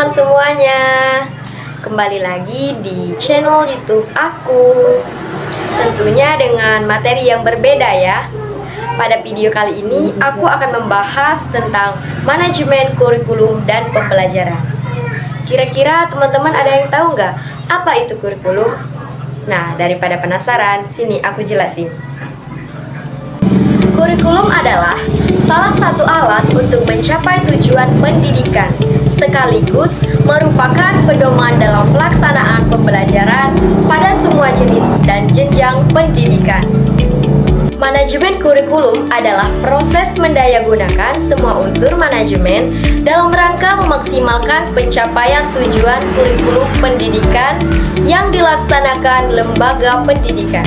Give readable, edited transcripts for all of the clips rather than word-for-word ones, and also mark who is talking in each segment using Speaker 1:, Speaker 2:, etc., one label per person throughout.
Speaker 1: semuanya, kembali lagi di channel YouTube aku. Tentunya dengan materi yang berbeda ya. Pada video kali ini aku akan membahas tentang manajemen kurikulum dan pembelajaran. Kira-kira teman-teman ada yang tahu nggak apa itu kurikulum? Nah, daripada penasaran, sini aku jelasin. Kurikulum adalah salah satu alat untuk mencapai tujuan pendidikan, sekaligus merupakan pedoman dalam pelaksanaan pembelajaran pada semua jenis dan jenjang pendidikan. Manajemen kurikulum adalah proses mendayagunakan semua unsur manajemen dalam rangka memaksimalkan pencapaian tujuan kurikulum pendidikan yang dilaksanakan lembaga pendidikan.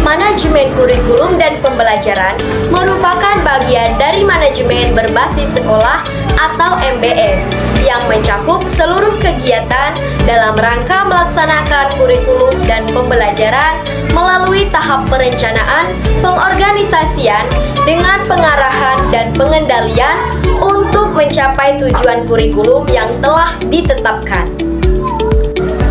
Speaker 1: Manajemen kurikulum dan pembelajaran merupakan bagian dari manajemen berbasis sekolah atau MBS yang mencakup seluruh kegiatan dalam rangka melaksanakan kurikulum dan pembelajaran melalui tahap perencanaan, pengorganisasian, dengan pengarahan dan pengendalian untuk mencapai tujuan kurikulum yang telah ditetapkan.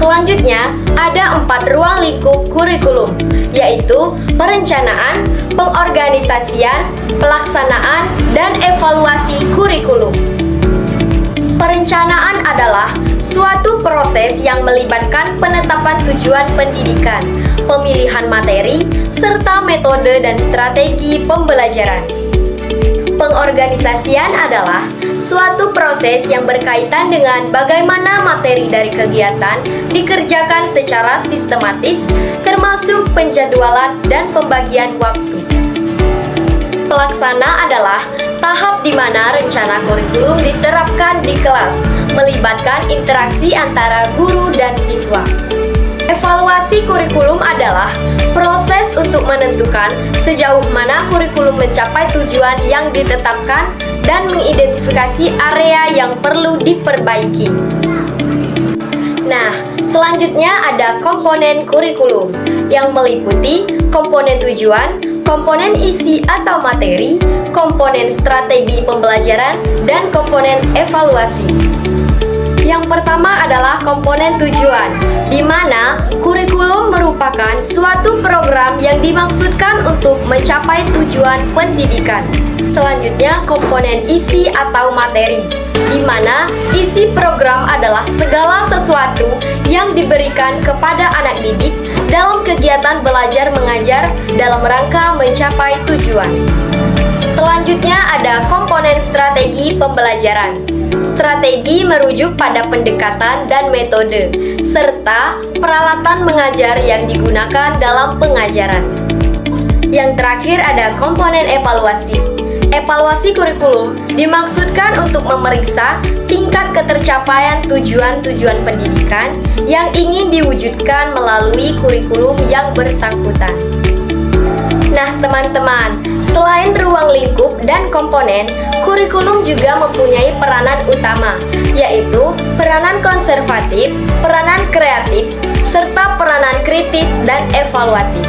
Speaker 1: Selanjutnya, ada 4 ruang lingkup kurikulum, yaitu perencanaan, pengorganisasian, pelaksanaan, dan evaluasi kurikulum. Perencanaan adalah suatu proses yang melibatkan penetapan tujuan pendidikan, pemilihan materi, serta metode dan strategi pembelajaran. Pengorganisasian adalah suatu proses yang berkaitan dengan bagaimana materi dari kegiatan dikerjakan secara sistematis, termasuk penjadwalan dan pembagian waktu. Pelaksana adalah tahap di mana rencana kurikulum diterapkan di kelas, melibatkan interaksi antara guru dan siswa. Evaluasi kurikulum adalah proses untuk menentukan sejauh mana kurikulum mencapai tujuan yang ditetapkan dan mengidentifikasi area yang perlu diperbaiki. Nah, selanjutnya ada komponen kurikulum yang meliputi komponen tujuan, komponen isi atau materi, komponen strategi pembelajaran, dan komponen evaluasi. Yang pertama adalah komponen tujuan, di mana kurikulum merupakan suatu program yang dimaksudkan untuk mencapai tujuan pendidikan. Selanjutnya, komponen isi atau materi, di mana isi program adalah segala sesuatu yang diberikan kepada anak didik dalam kegiatan belajar mengajar dalam rangka mencapai tujuan. Selanjutnya ada komponen strategi pembelajaran. Strategi merujuk pada pendekatan dan metode, serta peralatan mengajar yang digunakan dalam pengajaran. Yang terakhir ada komponen evaluasi. Evaluasi kurikulum dimaksudkan untuk memeriksa tingkat ketercapaian tujuan-tujuan pendidikan yang ingin diwujudkan melalui kurikulum yang bersangkutan. Nah teman-teman, selain ruang lingkup dan komponen, kurikulum juga mempunyai peranan utama, yaitu peranan konservatif, peranan kreatif, serta peranan kritis dan evaluatif.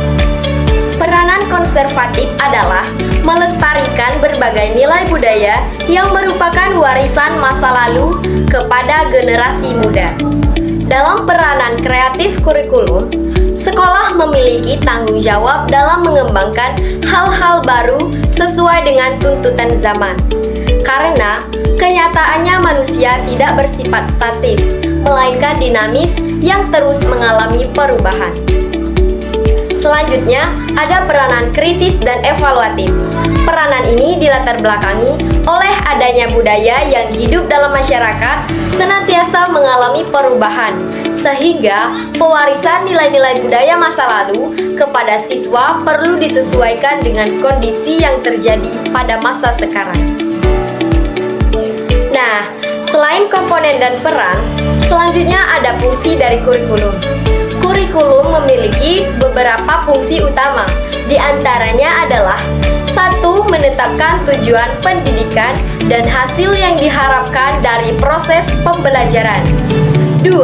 Speaker 1: Peranan konservatif adalah melestarikan berbagai nilai budaya yang merupakan warisan masa lalu kepada generasi muda. Dalam peranan kreatif kurikulum, sekolah memiliki tanggung jawab dalam mengembangkan hal-hal baru sesuai dengan tuntutan zaman. Karena kenyataannya manusia tidak bersifat statis, melainkan dinamis yang terus mengalami perubahan. Selanjutnya, ada peranan kritis dan evaluatif. Peranan ini dilatar belakangi oleh adanya budaya yang hidup dalam masyarakat senantiasa mengalami perubahan, sehingga pewarisan nilai-nilai budaya masa lalu kepada siswa perlu disesuaikan dengan kondisi yang terjadi pada masa sekarang. Nah, selain komponen dan peran, selanjutnya ada fungsi dari kurikulum. Kurikulum memiliki beberapa fungsi utama, di antaranya adalah 1. Menetapkan tujuan pendidikan dan hasil yang diharapkan dari proses pembelajaran. 2.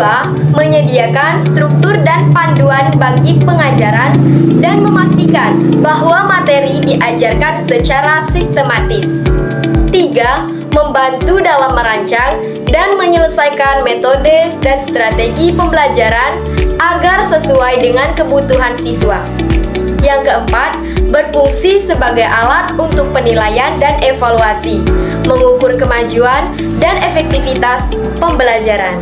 Speaker 1: Menyediakan struktur dan panduan bagi pengajaran dan memastikan bahwa materi diajarkan secara sistematis. 3. Membantu dalam merancang dan menyelesaikan metode dan strategi pembelajaran agar sesuai dengan kebutuhan siswa. Yang keempat, berfungsi sebagai alat untuk penilaian dan evaluasi, mengukur kemajuan dan efektivitas pembelajaran.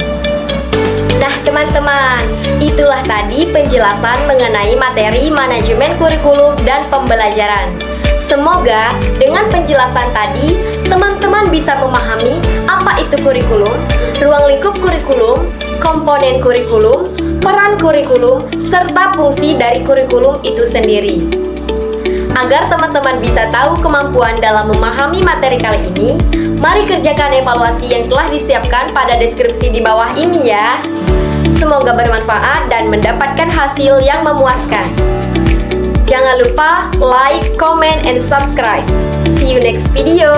Speaker 1: Nah, teman-teman, itulah tadi penjelasan mengenai materi manajemen kurikulum dan pembelajaran. Semoga dengan penjelasan tadi, teman-teman bisa memahami apa itu kurikulum, ruang lingkup kurikulum, komponen kurikulum, peran kurikulum, serta fungsi dari kurikulum itu sendiri. Agar teman-teman bisa tahu kemampuan dalam memahami materi kali ini, mari kerjakan evaluasi yang telah disiapkan pada deskripsi di bawah ini ya. Semoga bermanfaat dan mendapatkan hasil yang memuaskan. Jangan lupa like, comment, and subscribe. See you next video.